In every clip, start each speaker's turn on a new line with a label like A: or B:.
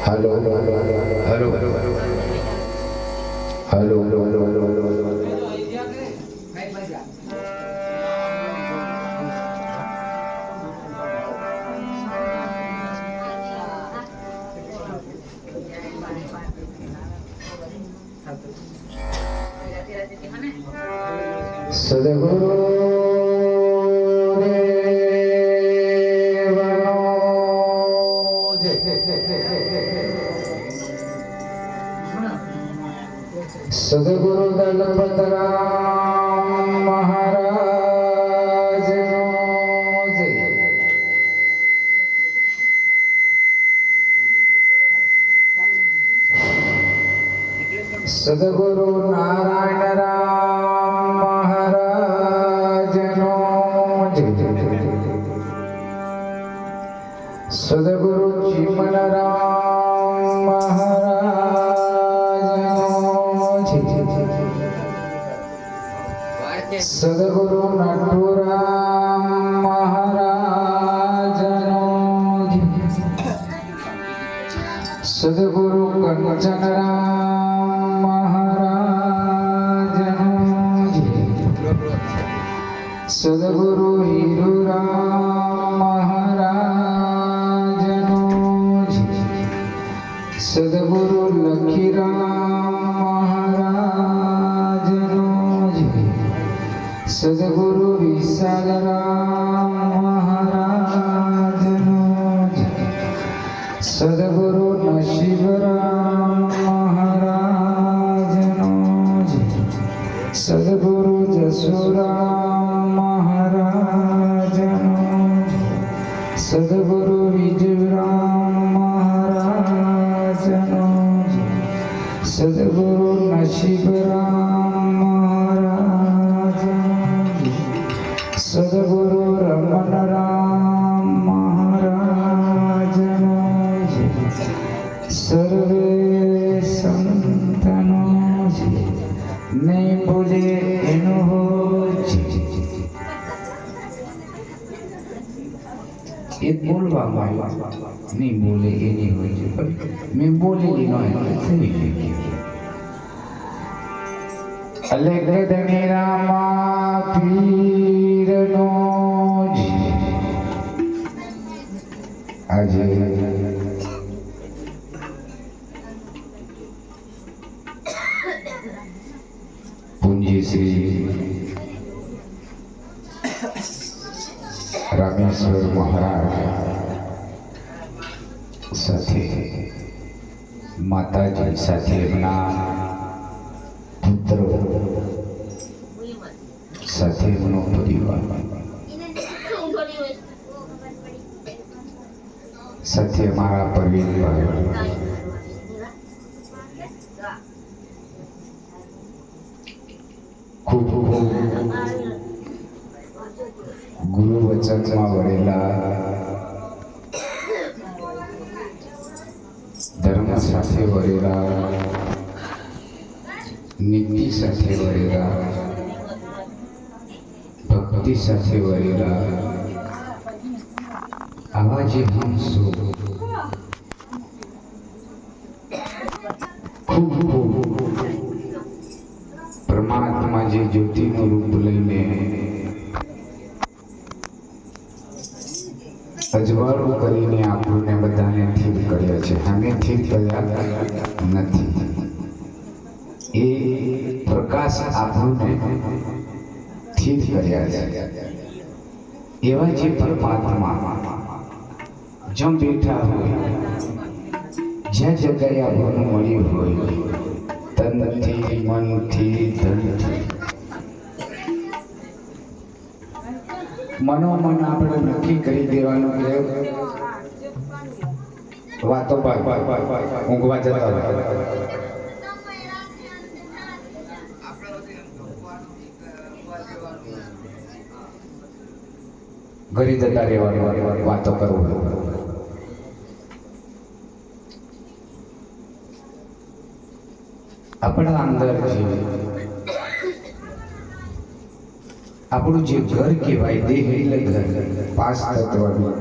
A: Hello hello hello hello सदगुरु सदगुरु दलपतराम महाराज सदगुरु नारायण राम महाराज सदगुरु चिमन राम महाराज सदगुरु नटुराम महाराज सदगुरु कंचन राम महाराज सदगुरु हीरू राम महाराज सदगुरु लखी राम महाराज सदगुरु विशाल राम महाराज सदगुरु नशीब राम महाराज सदगुरु जसुराम महाराज सदगुरु विजयराम महाराज सदगुरु नशीब राम महाराज सदगुरु रमन राम महाराज सर्वे संतनो नहीं बोले एनो हो एक बोलवा नहीं बोले ये नहीं हो मैं बोलेगी नहीं अलग धनी रामा पीर नो आज पूंजी श्री रामेश्वर महाराज साथे माताजी साथे एमना पुत्र साथे एमनो परिवार साथे मारा परिवार खूब गुरु वचन में वरेला धर्म साथे वरेला नीति साथे वरेला भक्ति साथे वरेला आवाज हम सो खूब परमात्मा जी ज्योति नो रूप लईने अजवाळું કરીને આપણને બધાને ઠીક કર્યા છે અમે ઠીક કર્યા નથી એ પ્રકાશ આપણને ઠીક કર્યા છે એવા જે પરમાત્મા જ્યાં બેઠા હોય જ્યાં જગ્યાએ આપણને મળ્યું હોય તનથી મનથી ધનથી मनोमन આપણે નક્કી કરી દેવાનું કે વાતો ઊંઘવા જતા હોય ઘરે જતા રહેવાનું વાતો કરવું આપણા અંદર જે આપણું જે ઘર કહેવાય દેહ એટલે ઘર પાંચ તત્વનું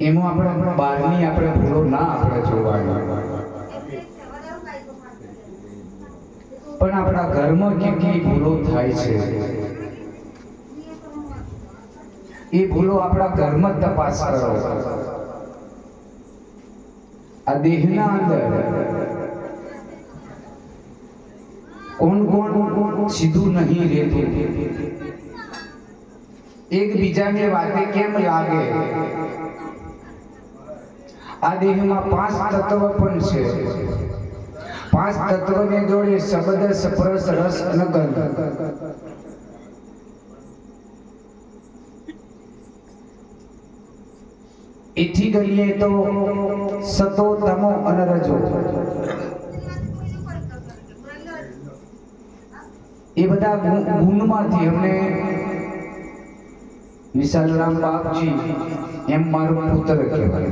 A: એમાં આપણે બહારની આપણે ભૂલો ના આપણે જોવાની, પણ આપણા ઘરમાં કેટલી ભૂલો થાય છે એ ભૂલો આપણા ઘરમાં તપાસ કરો. આ દેહના અંદર કોણ કોણ સીધું નહીં રહેતું, એકબીજાને વાતે કેમ લાગે. આ દેહમાં 5 તત્વ પણ છે. 5 તત્વને જોડે શબ્દ, સ્પર્શ, રસ અને ગંધ. એથી ગણીએ તો સતો, તમો અને રજો. એ બધા ગુણમાંથી અમને વિશાલરામ બાપજી એમ મારો પુત્ર કહેવાય.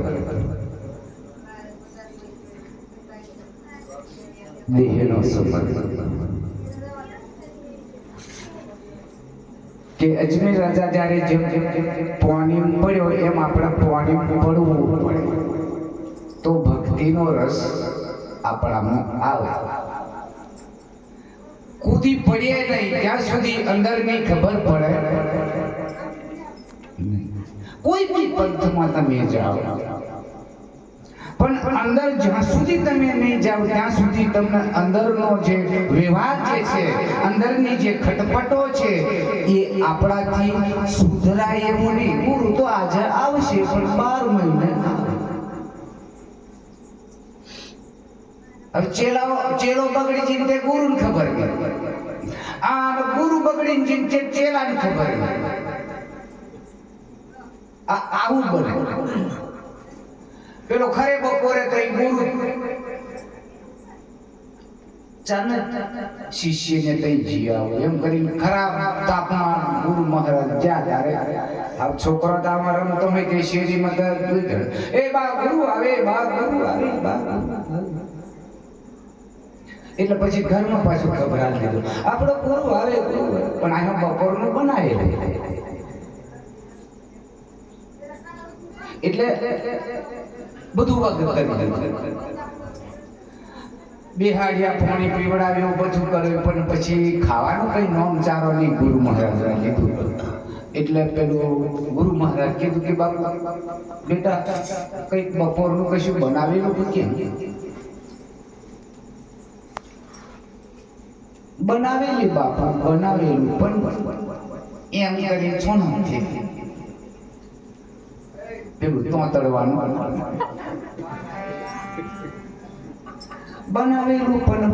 A: દેહનો સંબંધ કે અજમેર રાજા જ્યારે જેમ પાણી પડ્યો એમ આપણા પાણી પડવું પડે તો ભક્તિનો રસ આપણામાં આવે. કૂદી પડીએ નહીં ત્યાં સુધી અંદરની ખબર પડે. કોઈ પણ પંથમાં તમે જાઓ પણ અંદર જ્યાં સુધી તમે નહીં જાઓ ત્યાં સુધી તમને અંદરનો જે વ્યવહાર જે છે, અંદરની જે ખટપટો છે એ આપણાથી સુધરાય એવું નહીં. ગુરુ તો આજે આવશે પણ 12 મહિને. હવે ચેલો બગડી જઈને તે ગુરુને ખબર નહીં, આ ગુરુ બગડીને જઈને ચેલાને ખબર નહીં. આવું બને. પેલો ખરે બપોરે તો ગુરુ ચાલે શિષ્યને તઈ જી આવો એમ કરીને ખરાબ તાપમાં ગુરુ મહારાજ જ્યાં ત્યારે આ છોકરો તો આમાં રમતો હોય તે શેરીમાં એ બા ગુરુ આવે, બા ગુરુ આવે, બા. એટલે પછી ઘરમાં પાછું ખબર દીધું આપણો ગુરુ આવે, પણ અહીંયા બપોરનું બનાવે. એટલે બધું વખત બેહાડિયા પાણી પીવડાવ્યું બધું કર્યું પણ પછી ખાવાનું કઈ નોમ ચારો નહીં ગુરુ મહારાજે લીધું. એટલે પેલું ગુરુ મહારાજ કીધું કે બાપુ બેટા કઈક બપોરનું કશું બનાવેલું કેમ? બનાવેલી બાપા બનાવેલું પણ એમ કરી છોનું છે પેલું તોતડવાનું બનાવેલું પણ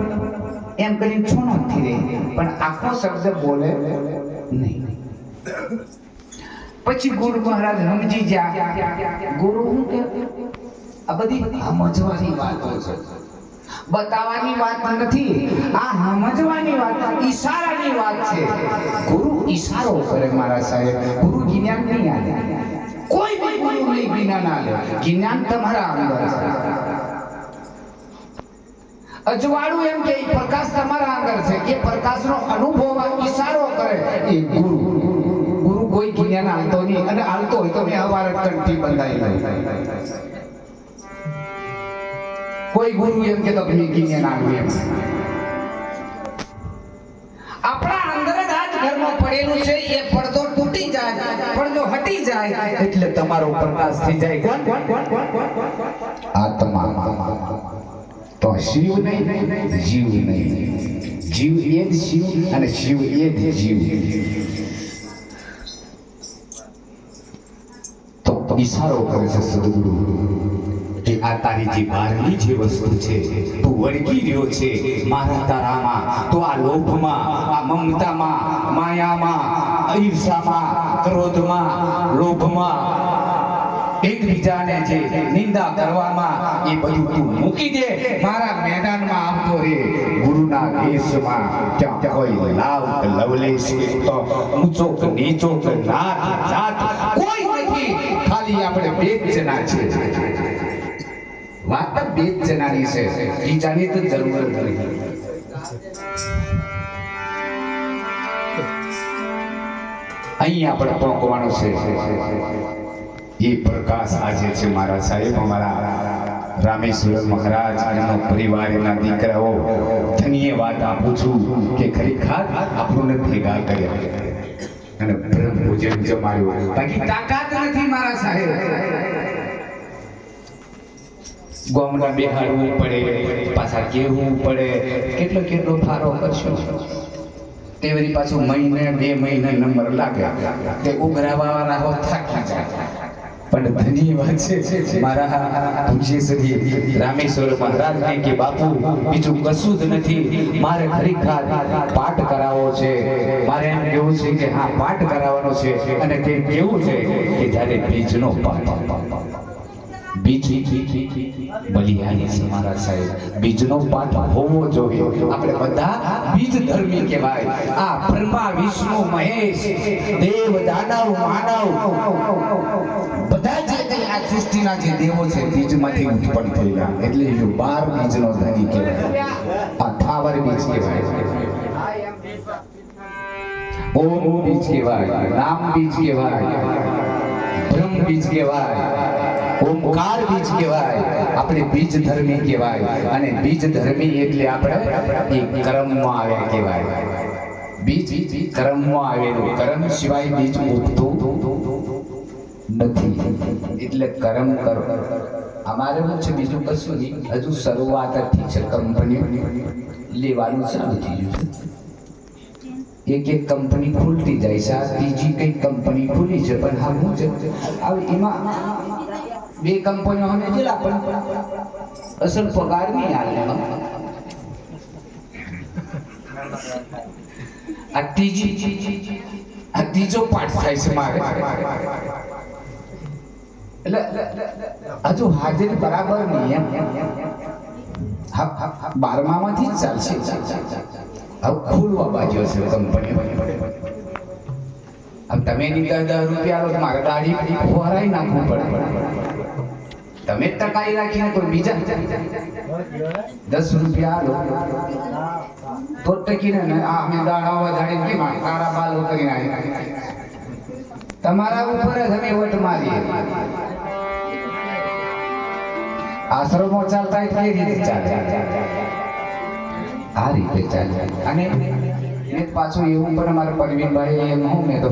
A: એમ કરી છોનું થી રહે પણ આખો શબ્દ બોલે નહીં. પછી ગુરુ મહારાજ સમજી ગયા. ગુરુ શું કે આ બધી સમજવાની વાતો છે, બતાવવાની વાત નથી. આ સમજવાની વાત, ઈશારાની વાત છે. ગુરુ ઈશારો કરે મારા સાહેબ. ગુરુ જ્ઞાન નહીં આલે, કોઈ બી ગુરુ નહીં જ્ઞાન આલે. જ્ઞાન તમારા અંદર છે. અજવાળું એમ કે પ્રકાશ તમારા અંદર છે, એ પ્રકાશનો અનુભવ ઈશારો કરે એ ગુરુ. ગુરુ કોઈ જ્ઞાન આલતો નહીં, અને આલતો હોય તો મેં હવારે કંઠી બંધાઈ લઈ. કોઈ ગુરુ એમ કે તો જ્ઞાન આવ્યું એમ. આપણા અંદર જ આજ ઘરમાં પડેલું છે. એ પડદો તૂટી જાય, પડદો હટી જાય એટલે તમારો પ્રકાશ થઈ જાય. કોણ? આત્મા. તો શિવ નહીં, જીવ નહીં. જીવ એ જ શિવ અને શિવ એ જ જીવ. તો ઈશારો કરે છે સદગુરુ કે આ તારી જે બહારની જે વસ્તુ છે તું વળગી રહ્યો છે મારા તારામાં, તો આ લોભમાં, આ મમતામાં, માયામાં, ઈર્ષામાં, ક્રોધમાં, લોભમાં, એકબીજાને જે નિંદા કરવામાં, એ બધું તું મૂકી દે. મારા મેદાનમાં આવતો રે. ગુરુના દેશમાં ક્યાં કોઈ લાવ કે લવલેશ તો ઊંચો કે નીચો કે નાત જાત કોઈ નથી. ખાલી આપણે બે જ જણા છે. વાત બે જ જણાની છે, બીજાની તો જરૂર નથી. અહીં આપણે પહોંચવાનું છે. એ પ્રકાશ આજે છે મારા સાહેબ અમારા રામેશ્વર મહારાજ એનો પરિવાર એના દીકરાઓ ધન્યવાદ આપું છું કે ખરેખર આપણને ભેગા કર્યા અને બ્રહ્મ ભોજન જમાડ્યો. બાકી તાકાત નથી મારા સાહેબ. ગોમડા બેહાડવું પડે, પાછા કેવું પડે, કેટલો કેટલો ફારો કરશો. તે વળી પાછું મહિને 2 મહિને નંબર લાગે તે ઉઘરાવા વાળા હો થાકી જાય. પણ ધન્યવાદ છે મારા પૂજ્ય શ્રી રામેશ્વર મહારાજને કે બાપુ બીજું કશું જ નથી, મારે ખરેખર પાઠ કરાવવો છે. મારે એમ કેવું છે કે હા પાઠ કરાવવાનો છે. અને તે કેવું છે કે જ્યારે બીજનો પાઠ બીજ બલિહારી છે મારા સાહેબ. બીજનો પાઠ હોવો જોઈએ. આપણે બધા બીજ ધર્મી કહેવાય. આ બ્રહ્મા વિષ્ણુ મહેશ દેવ દાનવ માનવ બધા જે આ સૃષ્ટિના જે દેવો છે બીજમાંથી ઉત્પન્ન થયેલા, એટલે એ 12 બીજનો ધણી કહેવાય. આ થાવર બીજ કહેવાય, ઓમ બીજ કહેવાય, નામ બીજ કહેવાય, બ્રહ્મ બીજ કહેવાય, ઓમકાર બીજ કહેવાય. આપણે બીજ ધર્મી કહેવાય. અને બીજ ધર્મી એટલે આપણે એ કર્મમાં આવ્યા કહેવાય. બીજ કર્મમાં આવેલું, કર્મ સિવાય બીજ ઉગતું નથી. એટલે કર્મ કરો. અમારે શું છે બીજું કશું નહીં, હજુ શરૂઆત જ થઈ છે. કંપની લેવાનું ચાલુ થઈ ગયું છે. એક કંપની ખુલતી જાય છે. આ ત્રીજી કઈ કંપની ખુલી છે, પણ હા શું છે હવે એમાં 2 કંપનીઓ ને જેલા પણ અસલ પગાર નહીં આવે. આ ત્રીજો પાઠ થાય છે મારે. એટલે હજુ હાજર બરાબર નહીં એમ. 12માંથી જ ચાલશે. હવે ખોલવા બાજુ છે કંપની. હવે તમે 10 રૂપિયા લો, મારે દાઢી ફોરાઈ નાખવું પડે. તમે ટકાઈ રાખીને કોઈ બીજા 10 રૂપિયા લો તો ટકીને અમે દાડા વધારીને કેમ તારા બાલ ઉતરી નાખી. તમારા ઉપર જ અમે વટ મારીએ. આશ્રમો ચાલતા એ રીતે ચાલે, આ રીતે ચાલે. અને પાછું એવું પણ અમારા પરવીનભાઈ એમ હું મેં તો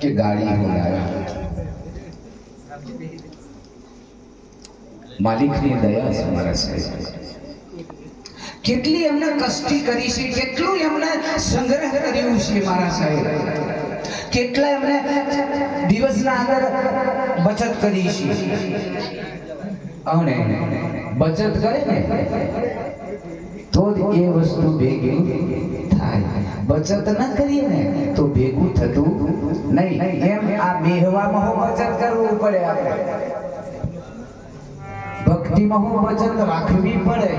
A: કે ગાડી બોલાવે. માલિકની દયા છે મારા સાહેબ. કેટલી એમને કષ્ટી કરી છે, કેટલું એમને સંગ્રહ કર્યું છે મારા સાહેબ. કેટલા એમને દિવસના અંદર બચત કરી છે. અને બચત કરે ને તો જ એ વસ્તુ ભેગી થાય. બચત ન કરીએ ને તો ભેગું થતું નહીં. એમ આ બેહવામાં બચત કરવું પડે. આપણે ભક્તિમાં બચત રાખવી પડે.